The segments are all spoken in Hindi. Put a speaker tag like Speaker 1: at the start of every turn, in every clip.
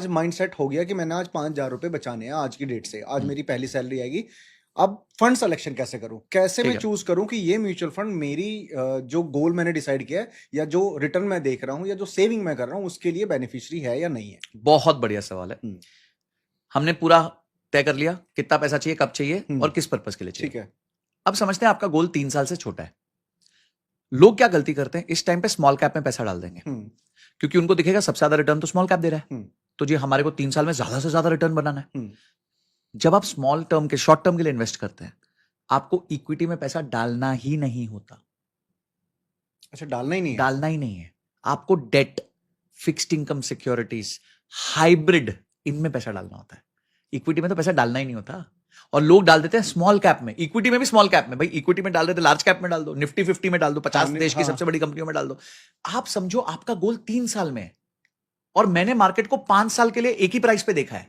Speaker 1: आज माइंडसेट हो गया कि मैंने आज 5,000 रुपए बचाने हैं आज की डेट से, आज मेरी पहली सैलरी आएगी। अब फंड सिलेक्शन कैसे करूं, कैसे
Speaker 2: ठीक
Speaker 1: मैं
Speaker 2: है।
Speaker 1: चूज करूं कि ये म्यूचुअल फंड मेरी जो गोल मैंने डिसाइड किया है या जो रिटर्न मैं देख रहा हूं या जो सेविंग मैं कर रहा हूं उसके लिए बेनिफिशियरी है या नहीं है।
Speaker 2: बहुत बढ़िया सवाल है।
Speaker 1: हम्म,
Speaker 2: हमने पूरा तय कर लिया कितना पैसा चाहिए, कब चाहिए और किस पर्पस के लिए
Speaker 1: ठीक
Speaker 2: चाहिए।
Speaker 1: है।
Speaker 2: अब समझते हैं आपका गोल 3 साल से छोटा है। लोग क्या गलती करते हैं, इस टाइम पे स्मॉल कैप में पैसा डाल देंगे
Speaker 1: हम्म,
Speaker 2: क्योंकि उनको दिखेगा सबसे ज्यादा रिटर्न तो स्मॉल कैप दे रहा है,
Speaker 1: हम्म,
Speaker 2: तो जी हमारे को 3 साल में ज्यादा से ज्यादा रिटर्न बनाना है।
Speaker 1: हम्म,
Speaker 2: जब आप स्मॉल टर्म के शॉर्ट टर्म के लिए इन्वेस्ट करते हैं, आपको इक्विटी में पैसा डालना ही नहीं होता।
Speaker 1: अच्छा, डालना ही नहीं है।
Speaker 2: डालना ही नहीं है। आपको debt, fixed income securities, hybrid, इनमें पैसा डालना होता है। इक्विटी में तो पैसा डालना ही नहीं होता। और लोग डाल देते हैं स्मॉल कैप में, इक्विटी में भी स्मॉल कैप में। भाई इक्विटी में डाल रहे थे, लार्ज कैप में डाल दो, निफ्टी 50 में डाल दो, 50 देश की सबसे बड़ी कंपनियों में डाल दो। आप समझो आपका गोल 3 साल में है और मैंने मार्केट को 5 साल के लिए एक ही प्राइस पे देखा है।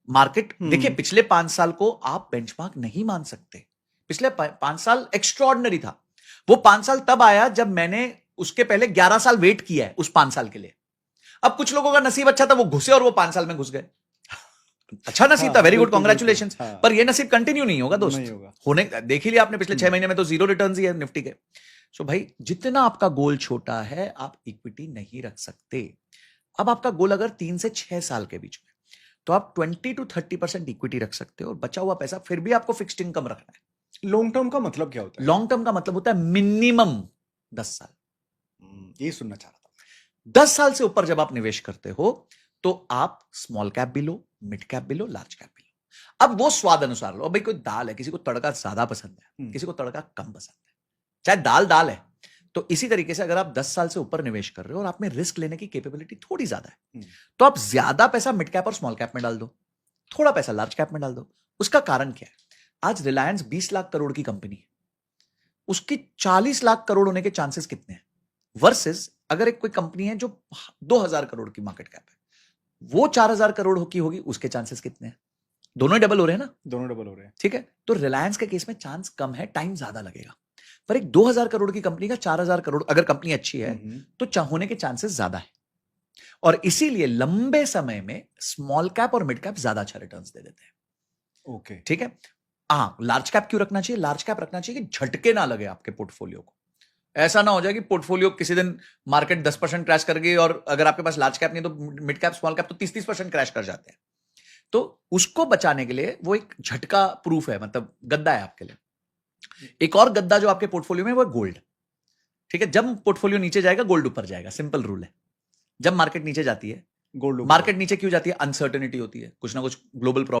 Speaker 2: मार्केट देखिए, पिछले 5 साल को आप बेंचमार्क नहीं मान सकते। पिछले 5 साल एक्स्ट्रॉर्डिनरी था। वो 5 साल तब आया जब मैंने उसके पहले 11 साल वेट किया है उस 5 साल के लिए। अब कुछ लोगों का नसीब अच्छा था, वो घुसे और वो 5 साल में घुस गए। अच्छा नसीब था, वेरी गुड, कॉन्ग्रेचुलेशन। पर ये नसीब कंटिन्यू नहीं होगा दोस्त।
Speaker 1: नहीं होगा।
Speaker 2: होने देख ही लिया आपने, पिछले 6 महीने में तो 0 रिटर्न ही है निफ्टी के। सो भाई, जितना आपका गोल छोटा है आप इक्विटी नहीं रख सकते। अब आपका गोल अगर 3 से 6 साल के बीच में, तो आप 20 to 30% इक्विटी रख सकते हो और बचा हुआ पैसा फिर भी आपको फिक्स्ड इनकम रखना है।
Speaker 1: लॉन्ग टर्म का मतलब क्या होता है?
Speaker 2: लॉन्ग टर्म का मतलब होता है मिनिमम 10 साल।
Speaker 1: ये सुनना चाह रहा था।
Speaker 2: 10 साल से ऊपर जब आप निवेश करते हो तो आप स्मॉल कैप भी लो, मिड कैप भी लो, लार्ज कैप भी लो। अब वो स्वाद अनुसार लो। अब भाई कोई दाल है, किसी को तड़का ज्यादा पसंद है, किसी को तड़का कम पसंद है, चाहे दाल दाल है। तो इसी तरीके से अगर आप 10 साल से ऊपर निवेश कर रहे हो और आप में रिस्क लेने की कैपेबिलिटी थोड़ी ज्यादा है, तो आप ज्यादा पैसा मिड कैप और स्मॉल कैप में डाल दो, थोड़ा पैसा लार्ज कैप में डाल दो। उसका कारण क्या है? आज रिलायंस 20 लाख करोड़ की कंपनी है, उसकी 40 लाख करोड़ होने के चांसेस कितने हैं? वर्सेस अगर एक कोई कंपनी है जो 2000 करोड़ की मार्केट कैप है, वो 4000 करोड़ की होगी, उसके चांसेस कितने हैं? दोनों ही डबल हो रहे हैं ना?
Speaker 1: दोनों डबल हो रहे हैं।
Speaker 2: ठीक है, तो रिलायंस के केस में चांस कम है, टाइम ज्यादा लगेगा। पर एक 2000 करोड़ की कंपनी का 4000 करोड़, अगर कंपनी अच्छी है तो होने के चांसेस ज्यादा है। और इसीलिए लंबे समय में स्मॉल कैप और मिड कैप ज्यादा अच्छा रिटर्न्स दे देते हैं।
Speaker 1: ओके,
Speaker 2: ठीक है। हाँ, लार्ज कैप क्यों रखना चाहिए? लार्ज कैप रखना चाहिए कि झटके ना लगे आपके पोर्टफोलियो को। ऐसा ना हो जाए कि पोर्टफोलियो किसी दिन मार्केट 10% क्रैश कर गई और अगर आपके पास लार्ज कैप नहीं तो मिड कैप स्मॉल कैप तो 30-30% क्रैश कर जाते हैं। तो उसको बचाने के लिए वो एक झटका प्रूफ है, मतलब गद्दा है आपके लिए। एक और गद्दा जो आपके पोर्टफोलियो में वो है गोल्ड। ठीक है, जब पोर्टफोलियो नीचे जाएगा गोल्ड ऊपर जाएगा, सिंपल रूल है। जब मार्केट नीचे जाती है,
Speaker 1: गोल्ड
Speaker 2: मार्केट नीचे क्यों जाती है? अनसर्टेनिटी होती है, कुछ ना कुछ ग्लोबल